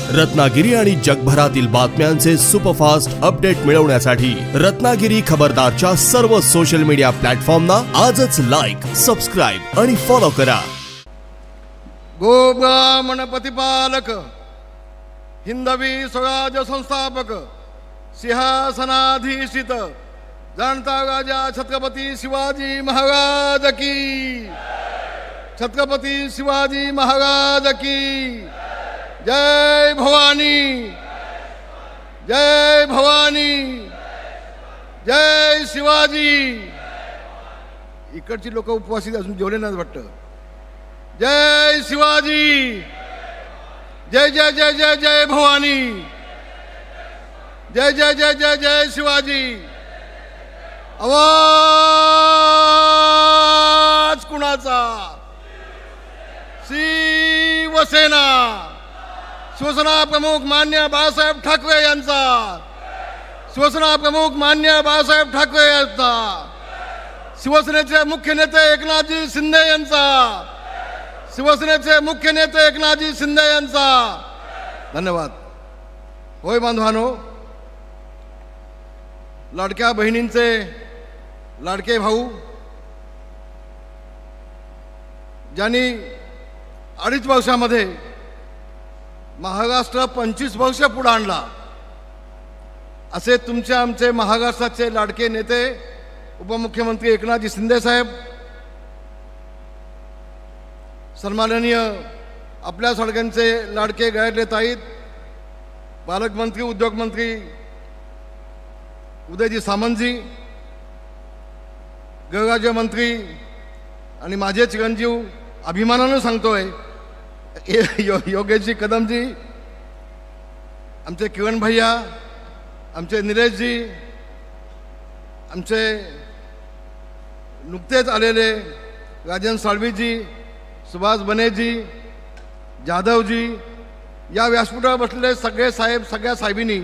रत्नागिरी आणि जगभरातील बातम्यांचे सुपरफास्ट अपडेट मिळवण्यासाठी रत्नागिरी खबरदारच्या सर्व सोशल मीडिया प्लॅटफॉर्मना आजच लाईक, सबस्क्राइब आणि फॉलो करा। गोब्राह्मण प्रतिपालक, हिंदवी स्वराज्य संस्थापक, सिंहासनाधीशित जाणता राजा छत्रपती शिवाजी महाराज की, छत्रपती शिवाजी महाराज की जय भवानी, जय भवानी, जय शिवाजी। इकडची लोक उपवासित अजून जेवले नाही वाटतं। जय शिवाजी, जय जय जय जय जय भवानी, जय जय जय जय जय शिवाजी। आवाज कुणाचा? शिवसेना, शिवसेना प्रमुख मान्य बाळासाहेब ठाकरे यांचा, शिवसेना प्रमुख मान्य बाळासाहेब ठाकरे यांचा, शिवसेनेचे मुख्य नेते एकनाथजी शिंदे यांचा, शिवसेनेचे मुख्य नेते एकनाथजी शिंदे यांचा। धन्यवाद। होय बांधवांनो, लाडक्या बहिणींचे लाडके भाऊ ज्यांनी 2.5 वर्षामध्ये महाराष्ट्र 25 वर्ष पुढे आणला, असे तुमचे आमचे महाराष्ट्राचे लाडके नेते उपमुख्यमंत्री एकनाथजी शिंदे साहेब, सन्माननीय आपल्या सगळ्यांचे लाडके गैरले ताईत पालकमंत्री उद्योगमंत्री उदयजी सामंतजी, गृहराज्यमंत्री आणि माझे चिरंजीव अभिमानाने सांगतोय योगेशजी कदमजी, आमचे किरण भैया, आमचे निलेशजी, आमचे नुकतेच आलेले राजन साळवीजी, सुभाष बनेजी, जाधवजी, या व्यासपीठावर बसलेले सगळे साहेब, सगळ्या साहेबिनी,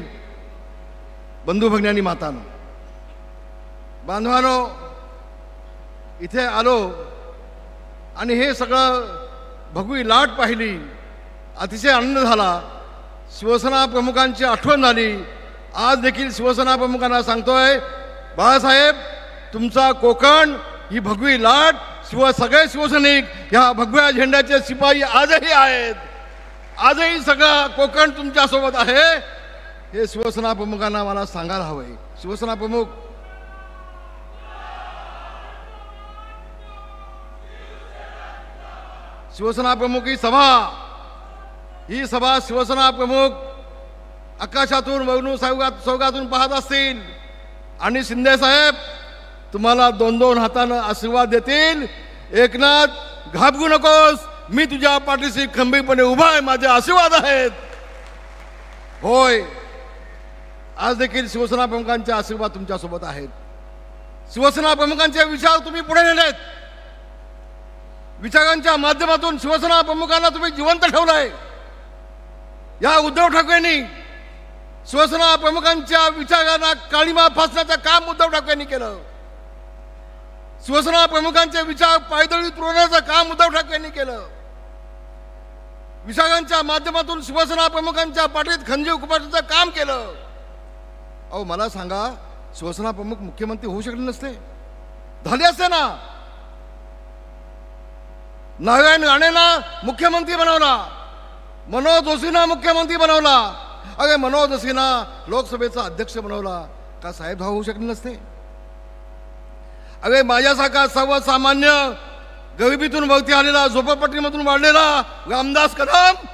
बंधू भगिनी, मातांनो, बांधवांनो, इथे आलो आणि हे सगळं भगवी लाट पाहिली, अतिशय आनंद झाला। शिवसेना प्रमुखांची आठवण झाली। आज देखील शिवसेना प्रमुखांना सांगतोय, बाळासाहेब, तुमचा कोकण ही भगवी लाट, सगळे शिवसैनिक ह्या भगव्या झेंड्याचे शिपाई आजही आहेत। आजही सगळा कोकण तुमच्या सोबत आहे, हे शिवसेना प्रमुखांना मला सांगायला हवंय। शिवसेना प्रमुख, शिवसेना प्रमुख ही सभा शिवसेना प्रमुख आकाशातून वरून सौगातून पाहत असतील आणि शिंदे साहेब तुम्हाला 2-2 हाताने आशीर्वाद देतील। एकनाथ, घाबरू नकोस, मी तुझ्या पाठीशी खंबीरपणे उभा आहे, माझे आशीर्वाद आहेत। होय, आज देखील शिवसेना प्रमुखांचे आशीर्वाद तुमच्या सोबत आहेत। शिवसेना प्रमुखांचे विचार तुम्ही पुढे नेलेत, विचारांच्या माध्यमातून शिवसेना प्रमुखांना तुम्ही जिवंत ठेवलंय। या उद्धव ठाकरेंनी शिवसेना प्रमुखांच्या विचारांना काळीमा फासण्याचं काम उद्धव ठाकरेंनी केलं। शिवसेना प्रमुखांचे विचार पायदळी तुरवण्याचं काम उद्धव ठाकरेंनी केलं। विचारांच्या माध्यमातून शिवसेना प्रमुखांच्या पाठीत खंजीर खुपसण्याचं काम केलं। अहो, मला सांगा, शिवसेना प्रमुख मुख्यमंत्री होऊ शकले नसते? झाले असते ना। नारायण राणेंना मुख्यमंत्री बनवला, मनोज जोशींना मुख्यमंत्री बनवला, अरे मनोज जोशींना लोकसभेचा अध्यक्ष बनवला, का साहेब होऊ शकले नसते? अरे माझ्यासारखा सर्वसामान्य गरिबीतून वरती आलेला, झोपडपट्टीमधून वाढलेला रामदास कदम,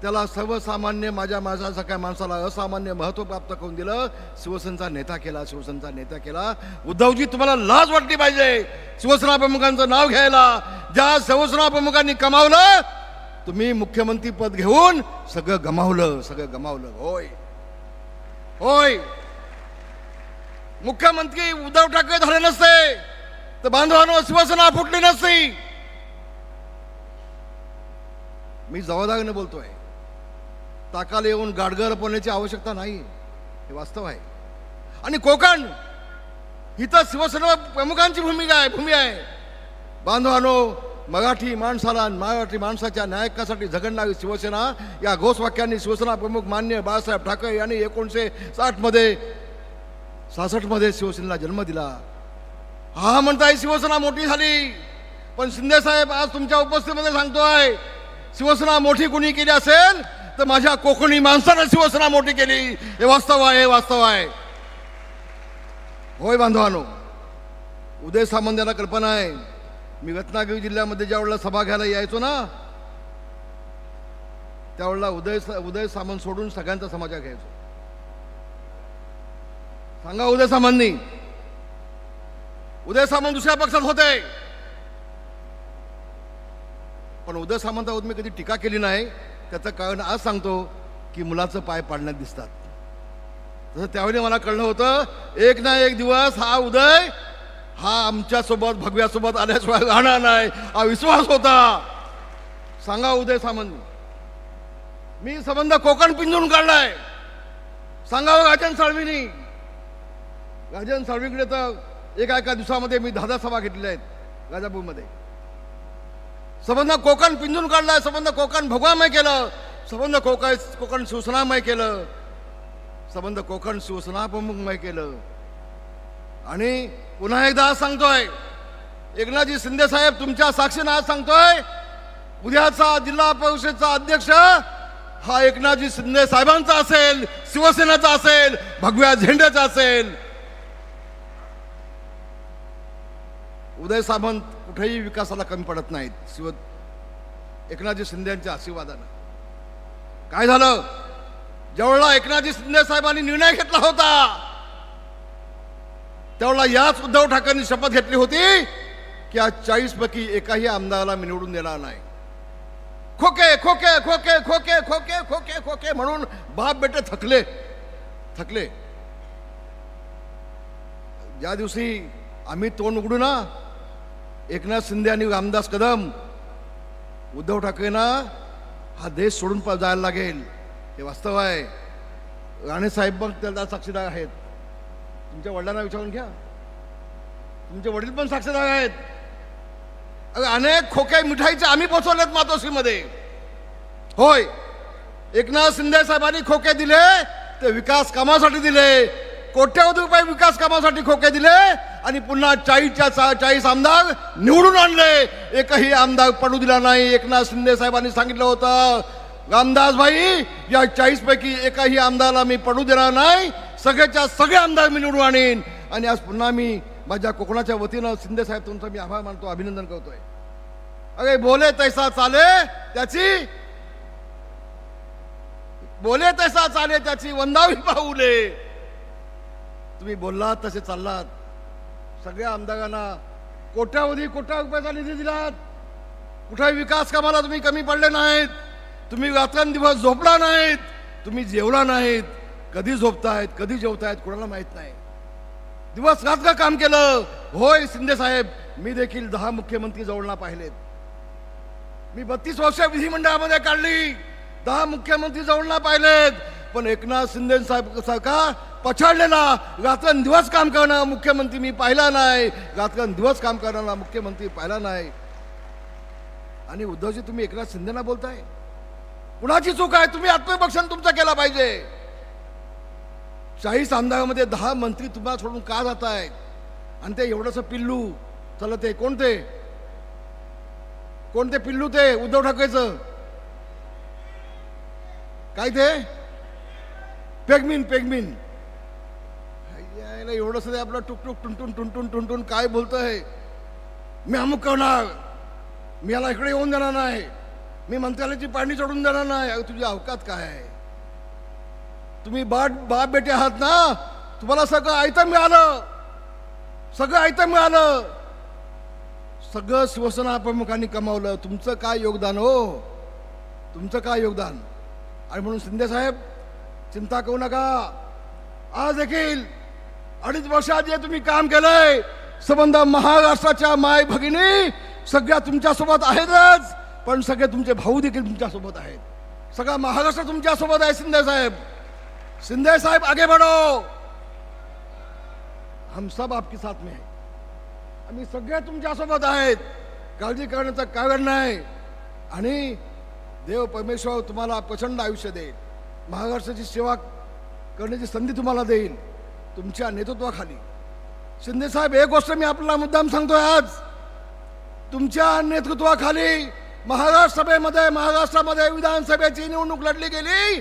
त्याला सर्वसामान्य माझ्यासारख्या माणसाला असामान्य महत्त्व प्राप्त करून दिलं, शिवसेनेचा नेता केला, शिवसेनेचा नेता केला। उद्धवजी, तुम्हाला लाज वाटली पाहिजे शिवसेना प्रमुखांचं नाव घ्यायला। ज्या शिवसेना प्रमुखांनी कमावलं, तुम्ही मुख्यमंत्री पद घेऊन सगळं गमावलं, सगळं गमावलं। होय होय, मुख्यमंत्री उद्धव ठाकरे झाले नसते तर बांधवांनो शिवसेना फुटली नसती। मी जबाबदारीने बोलतोय, ताकाला येऊन गाडगर पोहण्याची आवश्यकता नाही, हे वास्तव आहे। आणि कोकण ही तर शिवसेना प्रमुखांची भूमी आहे। बांधवांनो, मराठी माणसाला मराठी माणसाच्या न्यायकासाठी झगडणारी शिवसेना या घोषवाक्यांनी शिवसेना प्रमुख मान्य बाळासाहेब ठाकरे यांनी 1960 66 शिवसेनेला जन्म दिला. हा म्हणताय शिवसेना मोठी झाली, पण शिंदे साहेब आज तुमच्या उपस्थितीमध्ये सांगतोय शिवसेना मोठी कुणी केली असेल तर माझ्या कोकणी माणसाने शिवसेना मोठी केली. हे वास्तव आहे, हे वास्तव आहे. होय बांधवांनो, उदय सामंत यांना कल्पना आहे. मी रत्नागिरी जिल्ह्यामध्ये ज्या वेळेला सभा घ्यायला यायचो ना, त्यावेळेला उदय सामंत सोडून सगळ्यांचा समाचार घ्यायचो. सांगा उदय सामंतनी. उदय सामंत दुसऱ्या पक्षात होते, पण उदय सामंतावर मी कधी टीका केली नाही. त्याचं कारण आज सांगतो की मुलाचं पाय पाडण्यात दिसतात. तसं त्यावेळी मला कळलं होतं एक ना एक दिवस हा उदय हा आमच्यासोबत भगव्यासोबत आल्याशिवाय राहणार नाही, हा विश्वास होता. सांगा उदय सामंत. मी संबंध कोकण पिंजून काढलाय. सांगावं राजन साळवीनी. राजन साळवीकडे तर एका दिवसामध्ये मी 10 सभा घेतलेल्या आहेत राजापूरमध्ये. संबंध कोकण पिंजून काढलाय. संबंध कोकण भगवामय केलं. संबंध कोकण शिवसेनामय केलं. संबंध कोकण शिवसेना प्रमुखमय केलं. आणि पुन्हा एकदा सांगतोय, एकनाथजी शिंदे साहेब तुमच्या साक्षीने आज सांगतोय, उद्याचा जिल्हा परिषदेचा अध्यक्ष हा एकनाथजी शिंदे साहेबांचा असेल, शिवसेनेचा असेल, भगव्या झेंड्याचा असेल. उदय सामंत कुठेही विकासाला कमी पडत नाहीत. एकनाथजी शिंदे यांच्या आशीर्वादानं. काय झालं, ज्यावेळेला एकनाथजी शिंदे साहेबांनी निर्णय घेतला होता त्यावेळेला याच उद्धव ठाकरेंनी शपथ घेतली होती की आज 40 पैकी एकाही आमदाराला मी निवडून देणार नाही. खोके खोके खोके खोके खोके खोके खोके म्हणून बाप बेटे थकले. ज्या दिवशी आम्ही तोंड उघडू ना, एकनाथ शिंदे आणि रामदास कदम, उद्धव ठाकरेंना हा देश सोडून जायला लागेल. हे वास्तव आहे. राणेसाहेब पण त्याला साक्षीदार आहेत. तुमच्या वडिलांना विचारून घ्या, तुमचे वडील पण साक्षीदार आहेत. अनेक खोके मिठाईचे आम्ही पोचवलेत मातोश्रीमध्ये. होय, एकनाथ शिंदे साहेबांनी खोके दिले ते विकास कामासाठी दिले. कोट्यवधी रुपये विकास कामासाठी खोके दिले आणि पुन्हा 40 आमदार निवडून आणले. एकही आमदार पडू दिला नाही. एकनाथ शिंदे साहेबांनी सांगितलं होतं, रामदास भाई या 40 पैकी एकाही आमदाराला मी पडू देणार नाही. सगळ्याच्या सगळे आमदार मी निवडून आणीन. आणि आज पुन्हा मी माझ्या कोकणाच्या वतीनं शिंदे साहेब तुमचा मी आभार मानतो, अभिनंदन करतोय. अरे बोले तैसा चाले त्याची वंदावी पाऊले. तुम्ही बोललात तसे चाललात. सगळ्या आमदारांना कोट्यावधी रुपयाचा निधी दिलात. कुठे विकास कामाला तुम्ही कमी पडले नाहीत. तुम्ही रात्रंदिवस झोपला नाहीत. तुम्ही जेवला नाहीत. कधी झोपतायत कधी जेवतायत कोणाला माहित नाही. दिवस रात्र काम केलं. होय शिंदे साहेब, मी देखील 10 मुख्यमंत्री जवळना पाहिलेत. मी 32 वर्ष विधिमंडळामध्ये काढली. 10 मुख्यमंत्री जवळना पाहिलेत. पण एकनाथ शिंदे साहेब सारखा पछाडलेला रात्रंदिवस काम करणारा मुख्यमंत्री मी पाहिला नाही. रात्रंदिवस काम करणारा मुख्यमंत्री पाहिला नाही. आणि उद्धवजी तुम्ही एकनाथ शिंदेना बोलताय. कुणाची चूक आहे? तुम्ही आत्मपक्षाने तुमचा केला पाहिजे. 40 आमदारामध्ये 10 मंत्री तुम्हाला सोडून का जात आहेत? आणि ते एवढंसं पिल्लू चलत आहे. कोणते पिल्लू? ते उद्धव ठाकरेचं काय ते पेगमीन एवढंच आपलं टुकटुक टुनटुन काय बोलतोय. मी अमुक करणार, मी याला इकडे येऊन देणार नाही, मी मंत्रालयाची पाणी चढून देणार नाही. अरे तुझी अवकात काय आहे? तुम्ही बाप बेटे आहात ना. तुम्हाला सगळं आयतं मिळालं. सगळं शिवसेना प्रमुखांनी कमावलं. तुमचं काय योगदान हो? तुमचं काय योगदान? आणि म्हणून शिंदे साहेब चिंता करू नका. आज देखील 2.5 वर्षात जे तुम्ही काम केलंय, संबंध महाराष्ट्राच्या माय भगिनी सगळ्या तुमच्यासोबत आहेतच, पण सगळे तुमचे भाऊ देखील तुमच्यासोबत आहेत. सगळा महाराष्ट्र तुमच्यासोबत आहे. शिंदे साहेब आगे बढ़ो. हम सब आपके साथ में हैं. आम्ही सगळे तुमच्यासोबत आहेत. काळजी करण्याचं कारण नाही. आणि देव परमेश्वर तुम्हाला प्रचंड आयुष्य देईल, महाराष्ट्राची सेवा करण्याची संधी तुम्हाला देईल तुमच्या नेतृत्वाखाली. शिंदे साहेब, एक गोष्ट मी आपल्याला मुद्दाम सांगतोय, आज तुमच्या नेतृत्वाखाली महाराष्ट्रामध्ये विधानसभेची निवडणूक लढली गेली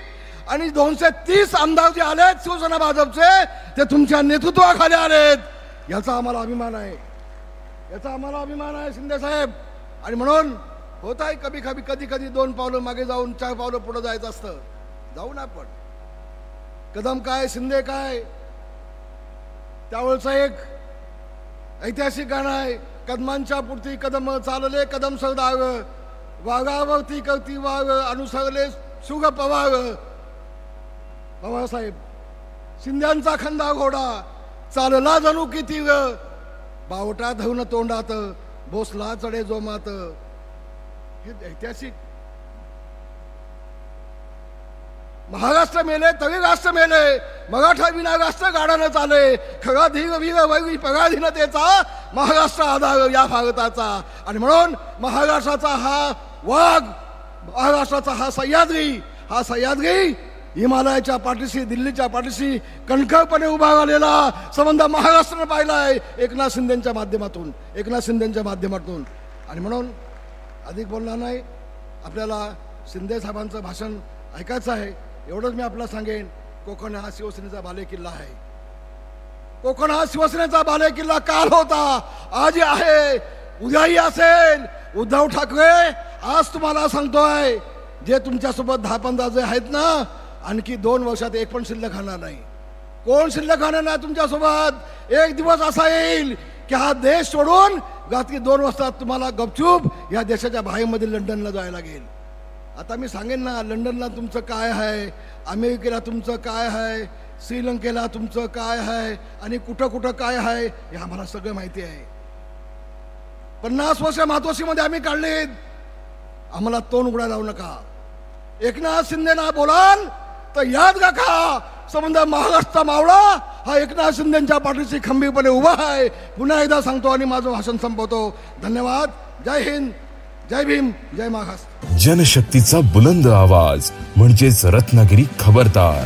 आणि 230 आमदार जे आलेत शिवसेना भाजपचे ते तुमच्या नेतृत्वाखाली आलेत. याचा आम्हाला अभिमान आहे, याचा आम्हाला अभिमान आहे शिंदे साहेब. आणि म्हणून होत आहे कधी 2 पावलं मागे जाऊन 4 पावलं पुढे जायचं असतं. जाऊ ना आपण. कदम काय शिंदे काय, त्यावेळचं एक ऐतिहासिक गाणं आहे, कदमांच्या पुरती कदम चालले कदम सरदार, वाघावरती करती वाघ अनुसरले सुग पवार. बाबासाहेब, शिंद्यांचा खंदा घोडा चालला जणू किती ग, बावटा धरून तोंडात भोसला चढे जोमात. हे ऐतिहासिक. महाराष्ट्र मेले तरी राष्ट्र मेले, मराठा विना राष्ट्र गाडानं चाले, खरा धीर वीर वैरी पराधीनतेचा महाराष्ट्र आधार या भारताचा. आणि म्हणून महाराष्ट्राचा हा वाघ, महाराष्ट्राचा हा सह्याद्री हिमालयाच्या पाठीशी, दिल्लीच्या पाठीशी कणखरपणे उभा राहिलेला संबंध महाराष्ट्राने पाहिलाय एकनाथ शिंदेच्या माध्यमातून. आणि म्हणून अधिक बोलणार नाही, आपल्याला शिंदे साहेबांचं भाषण ऐकायचं आहे. एवढंच मी आपल्याला सांगेन, कोकण हा शिवसेनेचा बालेकिल्ला आहे. कोकण हा शिवसेनेचा बालेकिल्ला काल होता, आज आहे, उद्याही असेल. उद्धव ठाकरे, आज तुम्हाला सांगतोय, जे तुमच्यासोबत 10-15 जे आहेत ना, आणखी 2 वर्षात एक पण शिल्लक राहणार नाही. कोण शिल्लक राहणार नाही तुमच्यासोबत. एक दिवस असा येईल की हा देश सोडून रात्री 2 वाजता तुम्हाला गपचूप या देशाच्या बाहेरमध्ये लंडनला जायला लागेल. आता मी सांगेन ना, लंडनला तुमचं काय आहे, अमेरिकेला तुमचं काय आहे, श्रीलंकेला तुमचं काय आहे आणि कुठं काय आहे हे आम्हाला सगळं माहिती आहे. 50 वर्ष मातोश्रीमध्ये आम्ही काढलीत. आम्हाला तोंड उघडायला लावू नका. एकनाथ शिंदेना बोलाल तर याद राखा, संबंध महाराष्ट्र मावळा हा एकनाथ शिंदेच्या पाठीशी खंबीरपणे उभा आहे. पुन्हा एकदा सांगतो आणि माझं भाषण संपवतो. धन्यवाद. जय हिंद, जय भीम, जय महाराष्ट्र. जनशक्तीचा बुलंद आवाज म्हणजेच रत्नागिरी खबरदार.